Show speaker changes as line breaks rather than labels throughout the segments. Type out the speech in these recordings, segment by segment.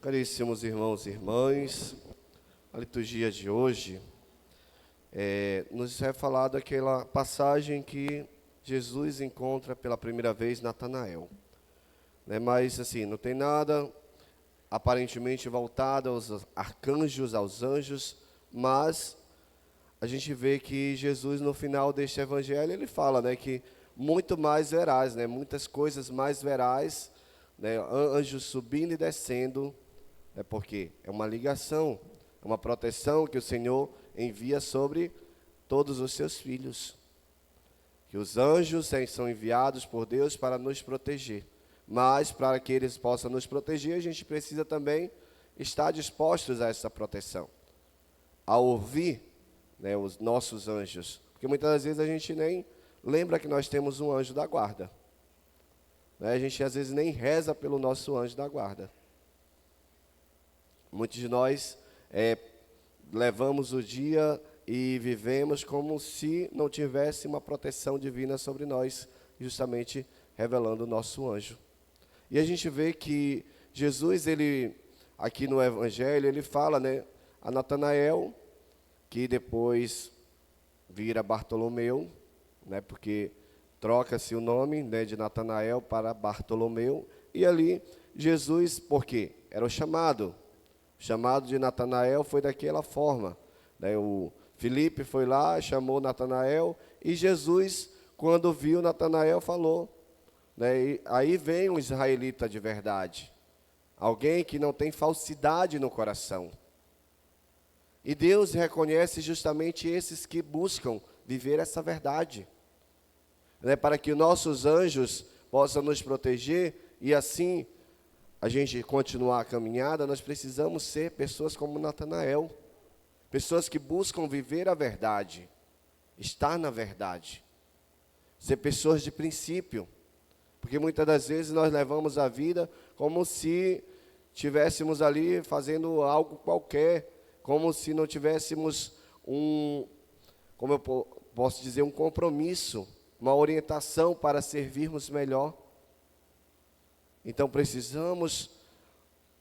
Caríssimos irmãos e irmãs, a liturgia de hoje nos é falado aquela passagem que Jesus encontra pela primeira vez Natanael. Mas assim, não tem nada aparentemente voltado aos arcanjos, aos anjos, mas a gente vê que Jesus no final deste evangelho, ele fala que muito mais verás, muitas coisas mais verás, anjos subindo e descendo, porque é uma ligação, é uma proteção que o Senhor envia sobre todos os seus filhos. Que os anjos são enviados por Deus para nos proteger. Mas para que eles possam nos proteger, a gente precisa também estar dispostos a essa proteção. A ouvir os nossos anjos. Porque muitas das vezes a gente nem lembra que nós temos um anjo da guarda. A gente às vezes nem reza pelo nosso anjo da guarda. Muitos de nós levamos o dia e vivemos como se não tivesse uma proteção divina sobre nós, justamente revelando o nosso anjo. E a gente vê que Jesus, ele aqui no Evangelho, ele fala a Natanael, que depois vira Bartolomeu, porque troca-se o nome de Natanael para Bartolomeu, e ali Jesus, por quê? Era o chamado de Natanael foi daquela forma. O Filipe foi lá, chamou Natanael, e Jesus, quando viu Natanael, falou. E aí vem um israelita de verdade, alguém que não tem falsidade no coração. E Deus reconhece justamente esses que buscam viver essa verdade, para que nossos anjos possam nos proteger e assim a gente continuar a caminhada. Nós precisamos ser pessoas como Natanael, pessoas que buscam viver a verdade, estar na verdade, ser pessoas de princípio, porque muitas das vezes nós levamos a vida como se tivéssemos ali fazendo algo qualquer, como se não tivéssemos como eu posso dizer, um compromisso, uma orientação para servirmos melhor. Então precisamos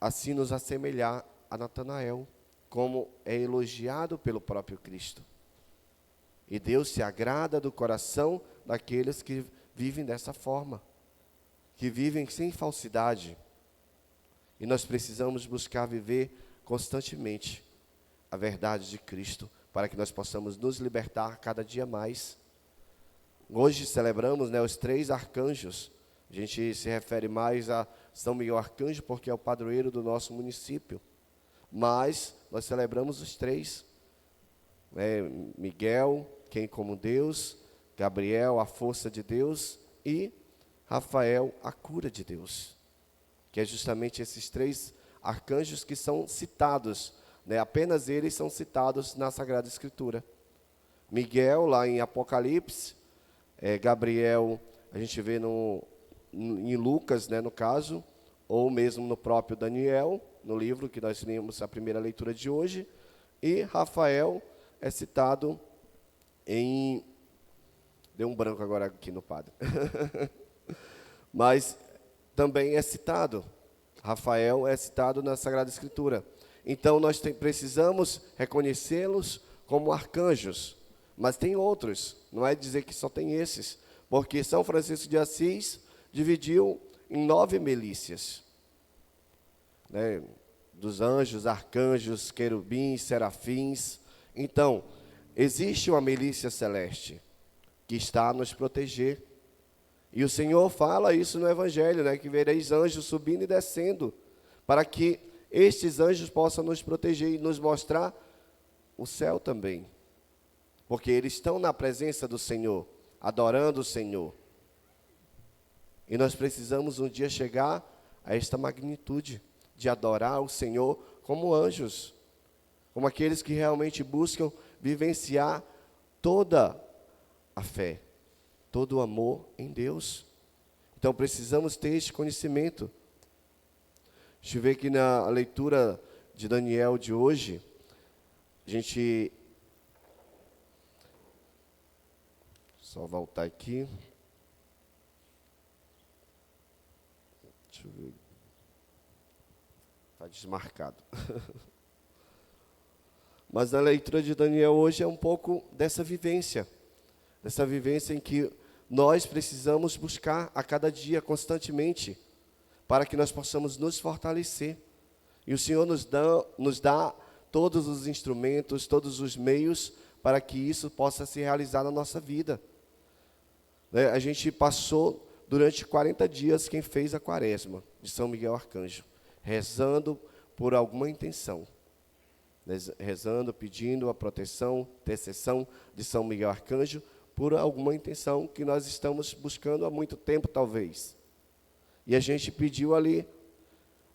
assim nos assemelhar a Natanael, como é elogiado pelo próprio Cristo. E Deus se agrada do coração daqueles que vivem dessa forma, que vivem sem falsidade. E nós precisamos buscar viver constantemente a verdade de Cristo, para que nós possamos nos libertar cada dia mais. Hoje celebramos os 3 arcanjos. A gente se refere mais a São Miguel Arcanjo, porque é o padroeiro do nosso município. Mas nós celebramos os 3. Miguel, quem como Deus, Gabriel, a força de Deus, e Rafael, a cura de Deus. Que é justamente esses 3 arcanjos que são citados, apenas eles são citados na Sagrada Escritura. Miguel, lá em Apocalipse, Gabriel, a gente vê em Lucas, no caso, ou mesmo no próprio Daniel, no livro que nós lemos a primeira leitura de hoje, e Rafael é citado em... Deu um branco agora aqui no padre. Mas também é citado, Rafael é citado na Sagrada Escritura. Então nós precisamos reconhecê-los como arcanjos, mas tem outros, não é dizer que só tem esses, porque São Francisco de Assis dividiu em 9 milícias, dos anjos, arcanjos, querubins, serafins. Então, existe uma milícia celeste que está a nos proteger. E o Senhor fala isso no Evangelho, que vereis anjos subindo e descendo, para que estes anjos possam nos proteger e nos mostrar o céu também. Porque eles estão na presença do Senhor, adorando o Senhor. E nós precisamos um dia chegar a esta magnitude de adorar o Senhor como anjos, como aqueles que realmente buscam vivenciar toda a fé, todo o amor em Deus. Então precisamos ter este conhecimento. Deixa eu ver aqui na leitura de Daniel de hoje, a gente... Só voltar aqui. Deixa eu ver. Está desmarcado. Mas a leitura de Daniel hoje é um pouco dessa vivência em que nós precisamos buscar a cada dia, constantemente, para que nós possamos nos fortalecer. E o Senhor nos dá todos os instrumentos, todos os meios para que isso possa se realizar na nossa vida. A gente passou durante 40 dias, quem fez a quaresma de São Miguel Arcanjo, rezando por alguma intenção, rezando, pedindo a proteção, intercessão de São Miguel Arcanjo, por alguma intenção que nós estamos buscando há muito tempo, talvez. E a gente pediu ali,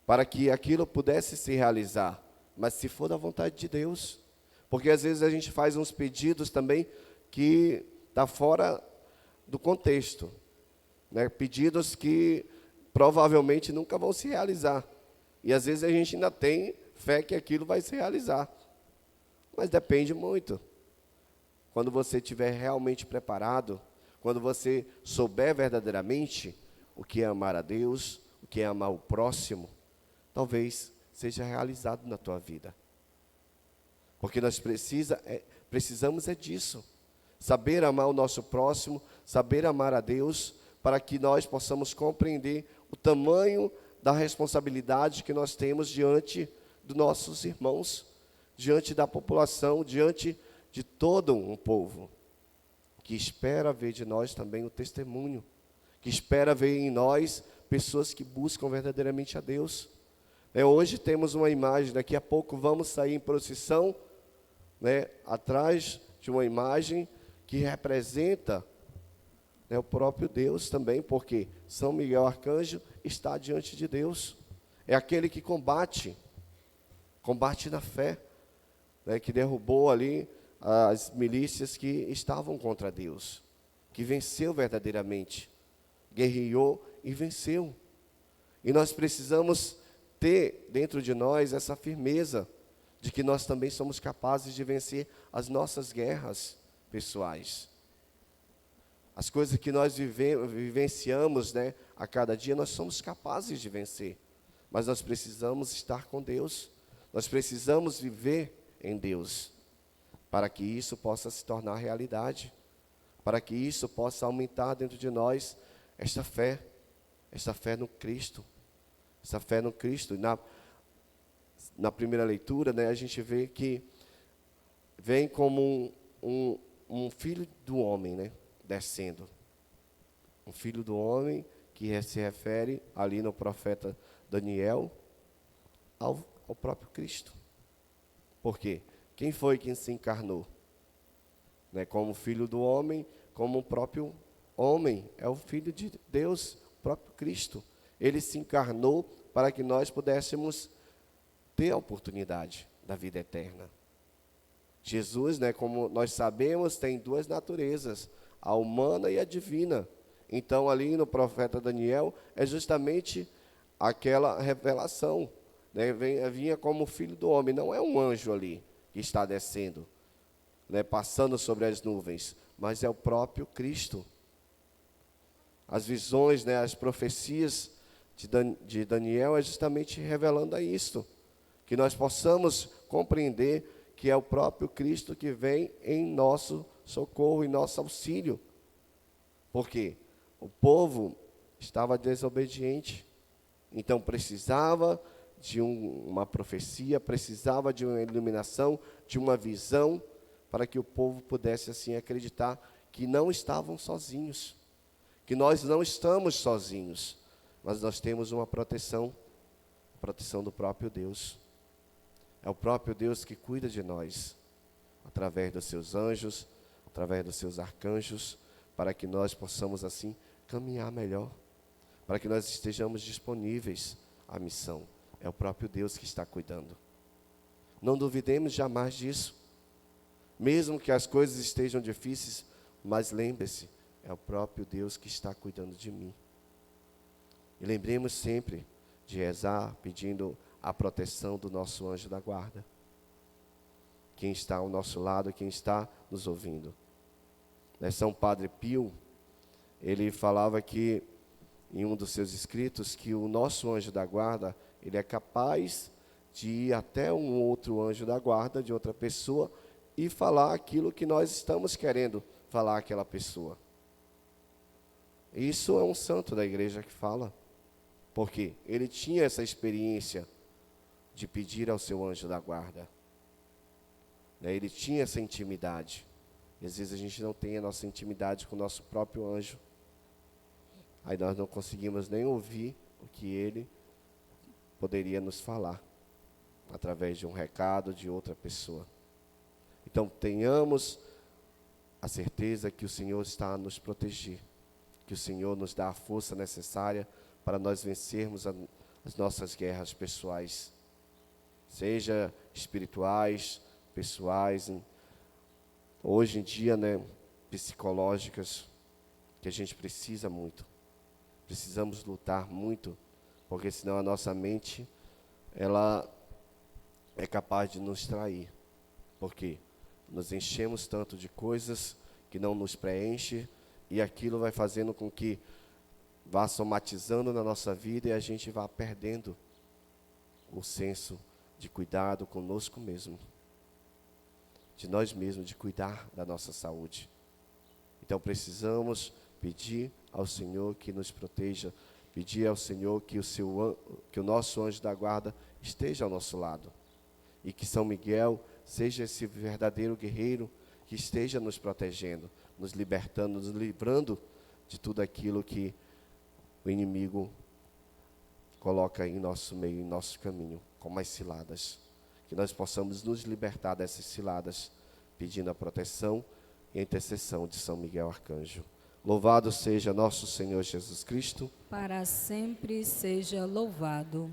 para que aquilo pudesse se realizar, mas se for da vontade de Deus, porque às vezes a gente faz uns pedidos também que está fora do contexto, né? Pedidos que provavelmente nunca vão se realizar, e às vezes a gente ainda tem fé que aquilo vai se realizar, mas depende muito. Quando você estiver realmente preparado, quando você souber verdadeiramente o que é amar a Deus, o que é amar o próximo, talvez seja realizado na tua vida. Porque nós precisamos disso. Saber amar o nosso próximo, saber amar a Deus, para que nós possamos compreender o tamanho da responsabilidade que nós temos diante dos nossos irmãos, diante da população, diante de todo um povo, que espera ver de nós também o testemunho, que espera ver em nós pessoas que buscam verdadeiramente a Deus. Hoje temos uma imagem, daqui a pouco vamos sair em procissão, atrás de uma imagem que representa o próprio Deus também, porque São Miguel Arcanjo está diante de Deus, é aquele que combate na fé, que derrubou ali as milícias que estavam contra Deus, que venceu verdadeiramente, guerreou e venceu. E nós precisamos ter dentro de nós essa firmeza de que nós também somos capazes de vencer as nossas guerras pessoais. As coisas que nós vivenciamos, a cada dia, nós somos capazes de vencer. Mas nós precisamos estar com Deus. Nós precisamos viver em Deus, para que isso possa se tornar realidade, para que isso possa aumentar dentro de nós esta fé no Cristo, essa fé no Cristo. E na primeira leitura, a gente vê que vem como um filho do homem, descendo. Um filho do homem que se refere ali no profeta Daniel ao próprio Cristo. Por quê? Quem foi quem se encarnou? Como filho do homem, como o próprio homem, é o Filho de Deus, o próprio Cristo. Ele se encarnou para que nós pudéssemos ter a oportunidade da vida eterna. Jesus, como nós sabemos, tem duas naturezas, a humana e a divina. Então, ali no profeta Daniel, é justamente aquela revelação, vinha como filho do homem, não é um anjo ali que está descendo, passando sobre as nuvens, mas é o próprio Cristo. As visões, as profecias de Daniel é justamente revelando a isto, que nós possamos compreender que é o próprio Cristo que vem em nosso socorro, em nosso auxílio. Porque o povo estava desobediente, então precisava de uma profecia, precisava de uma iluminação, de uma visão, para que o povo pudesse assim acreditar que não estavam sozinhos, que nós não estamos sozinhos, mas nós temos uma proteção do próprio Deus. É o próprio Deus que cuida de nós, através dos seus anjos, através dos seus arcanjos, para que nós possamos assim caminhar melhor, para que nós estejamos disponíveis à missão. É o próprio Deus que está cuidando. Não duvidemos jamais disso. Mesmo que as coisas estejam difíceis, mas lembre-se, é o próprio Deus que está cuidando de mim. E lembremos sempre de rezar, pedindo a proteção do nosso anjo da guarda. Quem está ao nosso lado, quem está nos ouvindo. São Padre Pio, ele falava que, em um dos seus escritos, que o nosso anjo da guarda, ele é capaz de ir até um outro anjo da guarda de outra pessoa e falar aquilo que nós estamos querendo falar àquela pessoa. Isso é um santo da igreja que fala, porque ele tinha essa experiência de pedir ao seu anjo da guarda. Ele tinha essa intimidade. E às vezes a gente não tem a nossa intimidade com o nosso próprio anjo. Aí nós não conseguimos nem ouvir o que ele poderia nos falar, através de um recado de outra pessoa. Então tenhamos a certeza que o Senhor está a nos proteger, que o Senhor nos dá a força necessária para nós vencermos as nossas guerras pessoais, seja espirituais, pessoais, hoje em dia, psicológicas, que a gente precisa muito. Precisamos lutar muito, porque senão a nossa mente, ela é capaz de nos trair. Porque nos enchemos tanto de coisas que não nos preenche, e aquilo vai fazendo com que vá somatizando na nossa vida e a gente vá perdendo o senso de cuidado conosco mesmo, de nós mesmos, de cuidar da nossa saúde. Então precisamos pedir ao Senhor que nos proteja, pedir ao Senhor que o nosso anjo da guarda esteja ao nosso lado, e que São Miguel seja esse verdadeiro guerreiro que esteja nos protegendo, nos libertando, nos livrando de tudo aquilo que o inimigo coloca em nosso meio, em nosso caminho, como as ciladas. Que nós possamos nos libertar dessas ciladas, pedindo a proteção e a intercessão de São Miguel Arcanjo. Louvado seja nosso Senhor Jesus Cristo.
Para sempre seja louvado.